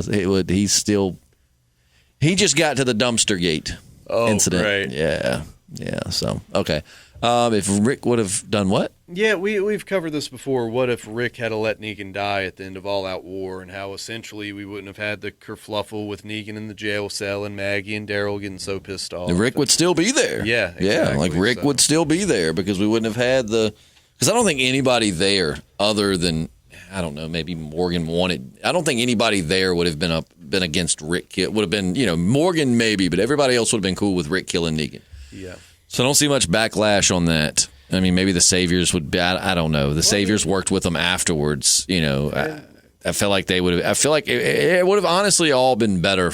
he just got to the dumpster gate incident. Right. Yeah. So okay, if Rick would have done what? Yeah, we've covered this before. What if Rick had to let Negan die at the end of All Out War, and how essentially we wouldn't have had the kerfluffle with Negan in the jail cell and Maggie and Daryl getting so pissed off. And Rick would still be there. Yeah, exactly. Like Rick would still be there because we wouldn't have had because I don't think anybody there other than, I don't know, maybe Morgan wanted. I don't think anybody there would have been against Rick. It would have been, Morgan maybe, but everybody else would have been cool with Rick killing Negan. Yeah. So I don't see much backlash on that. I mean, maybe the Saviors would be, I don't know. The Saviors worked with them afterwards. I feel like they would have, I feel like it would have honestly all been better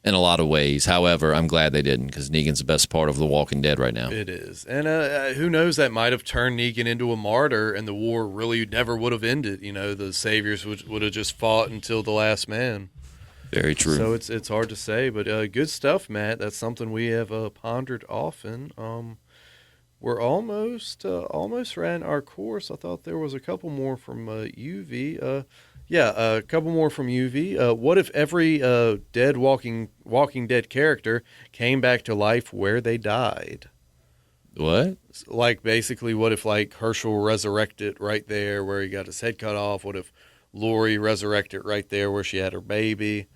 in a lot of ways. However, I'm glad they didn't, because Negan's the best part of The Walking Dead right now. It is. And who knows, that might have turned Negan into a martyr and the war really never would have ended. The Saviors would have just fought until the last man. Very true. So it's hard to say, but good stuff, Matt. That's something we have pondered often. We're almost ran our course. I thought there was a couple more from UV. A couple more from UV. What if every dead Walking Dead character came back to life where they died? What? Like, basically, what if Herschel resurrected right there where he got his head cut off? What if Lori resurrected right there where she had her baby?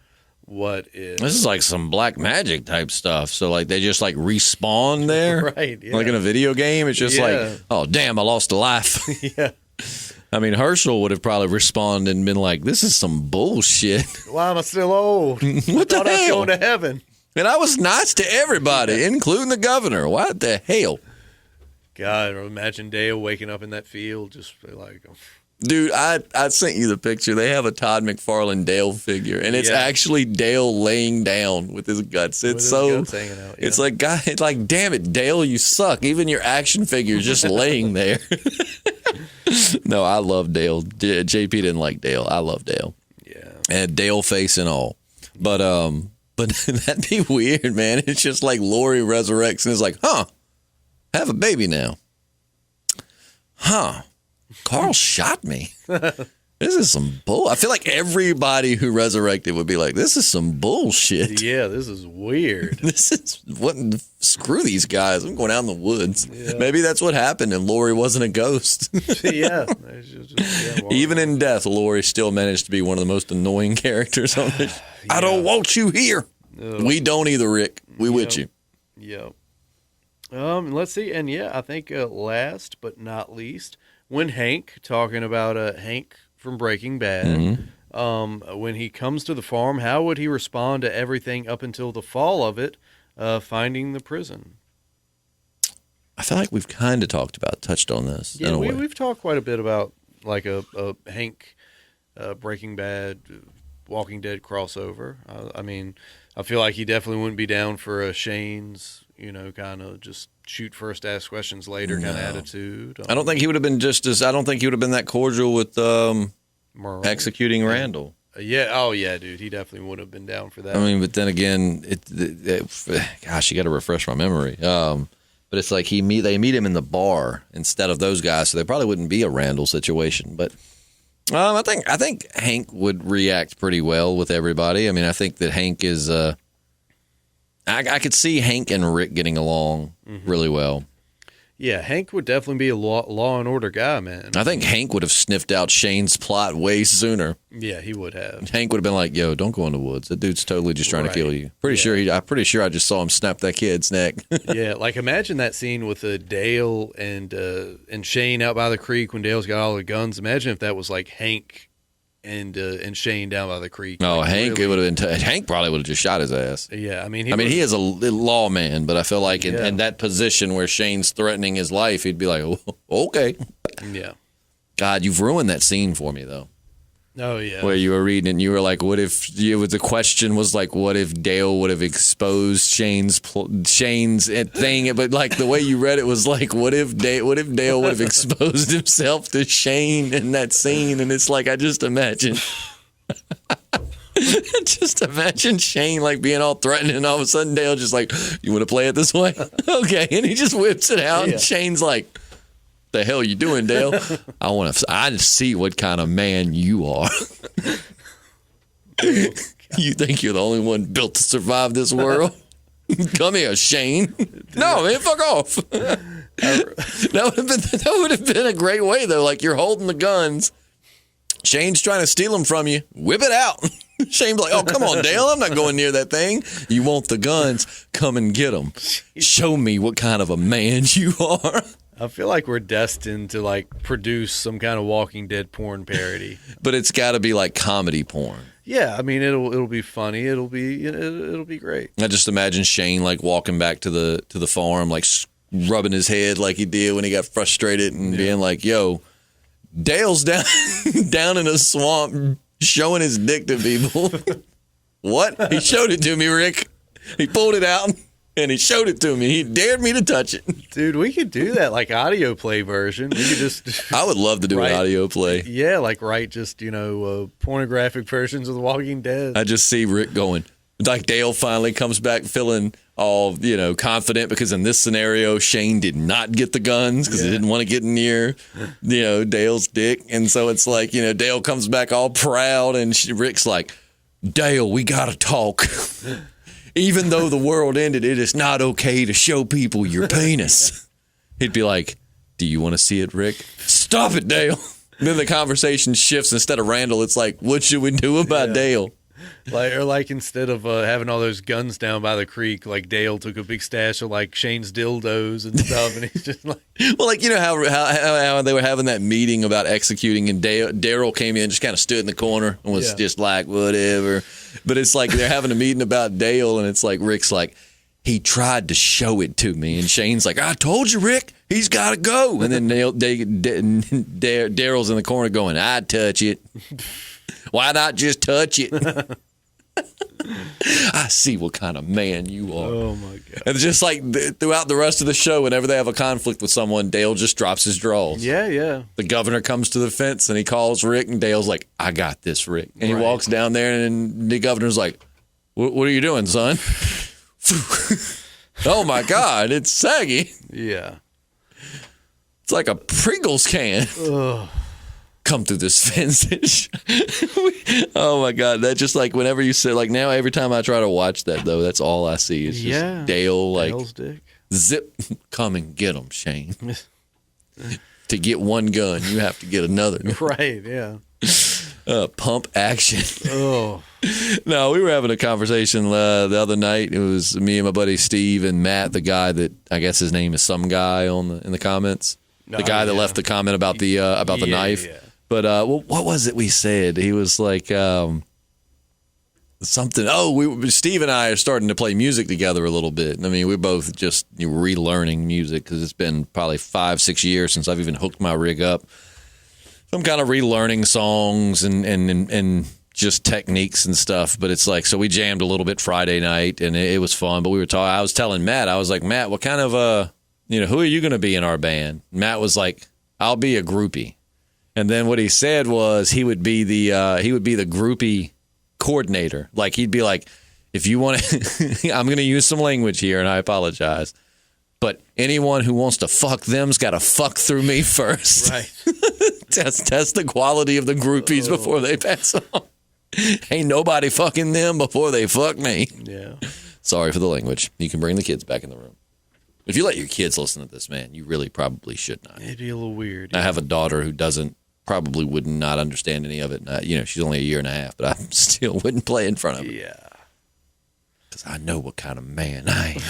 What if this is like some black magic type stuff? So they just respawn there, right? Yeah. Like in a video game, it's just oh damn, I lost a life. Yeah. I mean, Herschel would have probably responded and been like, "This is some bullshit. Why am I still old? What the hell? I was going to heaven." And I was nice to everybody, including the governor. What the hell? God, imagine Dale waking up in that field, just like. Dude, I sent you the picture. They have a Todd McFarlane Dale figure, and it's actually Dale laying down with his guts. It's his guts hanging out, yeah. It's like, God, damn it, Dale, you suck. Even your action figure is just laying there. No, I love Dale. JP didn't like Dale. I love Dale. Yeah, and Dale face and all. But that'd be weird, man. It's just like Lori resurrects and is like, I have a baby now. Carl shot me. This is some bull. I feel like everybody who resurrected would be like, this is some bullshit. Yeah, this is weird. Screw these guys. I'm going out in the woods. Yeah. Maybe that's what happened and Lori wasn't a ghost. Yeah. Even in death, Lori still managed to be one of the most annoying characters on this. Yeah. I don't want you here. We don't either, Rick. We with you. Yep. Let's see. And I think last but not least, when Hank, talking about Hank from Breaking Bad, when he comes to the farm, how would he respond to everything up until the fall of it, finding the prison? I feel like we've kind of touched on this. Yeah, we've talked quite a bit about like a Hank Breaking Bad, Walking Dead crossover. I mean, I feel like he definitely wouldn't be down for Shane's, kind of just shoot first, ask questions later kind of attitude. I don't think he would have been I don't think he would have been that cordial with executing Randall. Yeah. Oh, yeah, dude. He definitely would have been down for that. I mean, but then again, gosh, you got to refresh my memory. But it's like they meet him in the bar instead of those guys, so there probably wouldn't be a Randall situation. But I think Hank would react pretty well with everybody. I mean, I think that Hank is. I could see Hank and Rick getting along really well. Yeah, Hank would definitely be a law and order guy, man. I think Hank would have sniffed out Shane's plot way sooner. Yeah, he would have. Hank would have been like, "Yo, don't go in the woods. That dude's totally just trying to kill you." I'm pretty sure I just saw him snap that kid's neck. Yeah, like imagine that scene with Dale and Shane out by the creek when Dale's got all the guns. Imagine if that was like Hank and Shane down by the creek. No, like, Hank, really, it would have been. Hank probably would have just shot his ass. Yeah, I mean, he is a lawman, but I feel like in that position where Shane's threatening his life, he'd be like, oh, "Okay." Yeah. God, you've ruined that scene for me, though. Oh yeah. Where you were reading and you were like, "What if?" The question was like, "What if Dale would have exposed Shane's thing?" But like the way you read it was like, "What if Dale would have exposed himself to Shane in that scene?" And it's like I just imagine Shane like being all threatening, and all of a sudden Dale just like, "You want to play it this way?" Okay, and he just whips it out, and Shane's like, The hell you doing, Dale? I see what kind of man you are. You think you're the only one built to survive this world? Come here, Shane. No, man, fuck off. That would have been a great way, though. Like, you're holding the guns. Shane's trying to steal them from you. Whip it out. Shane's like, oh, come on, Dale. I'm not going near that thing. You want the guns? Come and get them. Show me what kind of a man you are. I feel like we're destined to like produce some kind of Walking Dead porn parody. But it's got to be like comedy porn. Yeah, I mean it'll be funny. It'll be great. I just imagine Shane like walking back to the farm, like rubbing his head like he did when he got frustrated and being like, "Yo, Dale's down in a swamp showing his dick to people." What? He showed it to me, Rick. He pulled it out and he showed it to me. He dared me to touch it. Dude, we could do that like audio play version. We could just I would love to do an audio play. Yeah, like write just, pornographic versions of The Walking Dead. I just see Rick going, like Dale finally comes back feeling all, confident because in this scenario, Shane did not get the guns because he didn't want to get near, Dale's dick. And so it's like, Dale comes back all proud and Rick's like, Dale, we got to talk. Even though the world ended, it is not okay to show people your penis. He'd be like, do you want to see it, Rick? Stop it, Dale. And then the conversation shifts. Instead of Randall, it's like, what should we do about Dale? Like instead of having all those guns down by the creek, like Dale took a big stash of like Shane's dildos and stuff, and he's just like, well, like how they were having that meeting about executing, and Daryl came in, just kind of stood in the corner and was just like whatever. But it's like they're having a meeting about Dale, and it's like Rick's like, he tried to show it to me, and Shane's like, I told you, Rick, he's got to go. And then Daryl's in the corner going, I'd touch it. Why not just touch it? I see what kind of man you are. Oh, my God. And just like throughout the rest of the show, whenever they have a conflict with someone, Dale just drops his drawers. Yeah. The governor comes to the fence, and he calls Rick, and Dale's like, I got this, Rick. And he walks down there, and the governor's like, what are you doing, son? Oh, my God, it's saggy. Yeah. It's like a Pringles can. Ugh. Come through this fence. Oh my God. That just like whenever you say, like now every time I try to watch that though, that's all I see is just Dale like Dale's dick. Zip, come and get him, Shane. To get one gun, you have to get another. Right, yeah. Pump action. Oh. No, we were having a conversation the other night. It was me and my buddy Steve and Matt, the guy that I guess his name is some guy in the comments. The guy that left the comment about the knife. Yeah. But what was it we said? He was like something. Oh, Steve and I are starting to play music together a little bit. I mean, we're both just relearning music because it's been probably 5-6 years since I've even hooked my rig up. So I'm kind of relearning songs and just techniques and stuff. But it's like, so we jammed a little bit Friday night and it was fun. But we were talking. I was telling Matt, I was like, Matt, what kind of who are you going to be in our band? Matt was like, I'll be a groupie. And then what he said was he would be the groupie coordinator. Like he'd be like, if you want to, I'm going to use some language here and I apologize, but anyone who wants to fuck them's got to fuck through me first. Right. test the quality of the groupies before they pass on. Ain't nobody fucking them before they fuck me. Yeah. Sorry for the language. You can bring the kids back in the room. If you let your kids listen to this, man, you really probably should not. It'd be a little weird. I have a daughter who probably would not understand any of it. She's only 1.5 years, but I still wouldn't play in front of her. Yeah. Because I know what kind of man I am.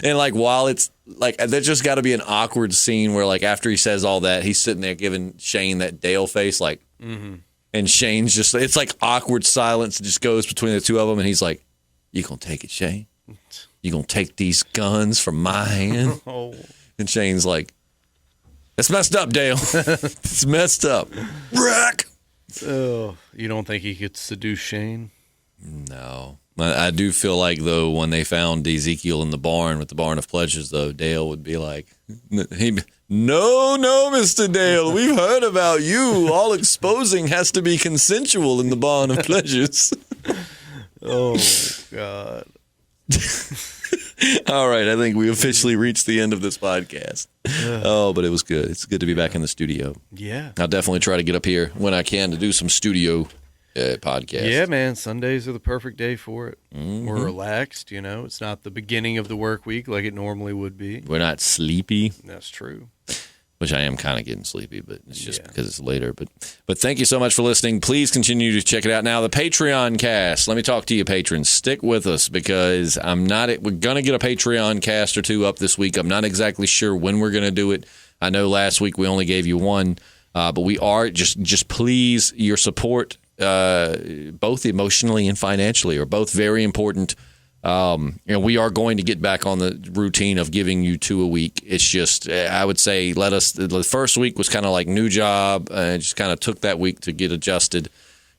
And like, while it's like, there's just got to be an awkward scene where like after he says all that, he's sitting there giving Shane that Dale face, like, and Shane's just, it's like awkward silence that just goes between the two of them. And he's like, you gonna take it, Shane? You gonna take these guns from my hand? Oh. And Shane's like, it's messed up, Dale. It's messed up. Rick! Oh, you don't think he could seduce Shane? No. I do feel like, though, when they found Ezekiel in the barn with the Barn of Pleasures, though, Dale would be like, no, Mr. Dale, we've heard about you. All exposing has to be consensual in the Barn of Pleasures. Oh, God. All right, I think we officially reached the end of this podcast. Oh, but it was good. It's good to be back in the studio. Yeah. I'll definitely try to get up here when I can to do some studio podcasts. Yeah, man. Sundays are the perfect day for it. We're relaxed, It's not the beginning of the work week like it normally would be. We're not sleepy. That's true. Which I am kind of getting sleepy, but it's just because it's later. But thank you so much for listening. Please continue to check it out. Now, the Patreon cast. Let me talk to you, patrons. Stick with us because we're going to get a Patreon cast or two up this week. I'm not exactly sure when we're going to do it. I know last week we only gave you one, but we are just please, your support, both emotionally and financially, are both very important. We are going to get back on the routine of giving you 2 a week. It's just, I would say, the first week was kind of like new job. Just kind of took that week to get adjusted.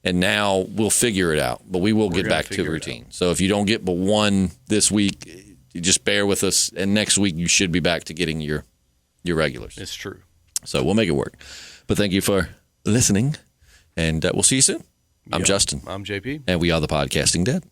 And now we'll figure it out, but we will get back to the routine. So if you don't get but one this week, you just bear with us. And next week you should be back to getting your regulars. It's true. So we'll make it work. But thank you for listening, and we'll see you soon. I'm Justin. I'm JP. And we are the Podcasting Dead.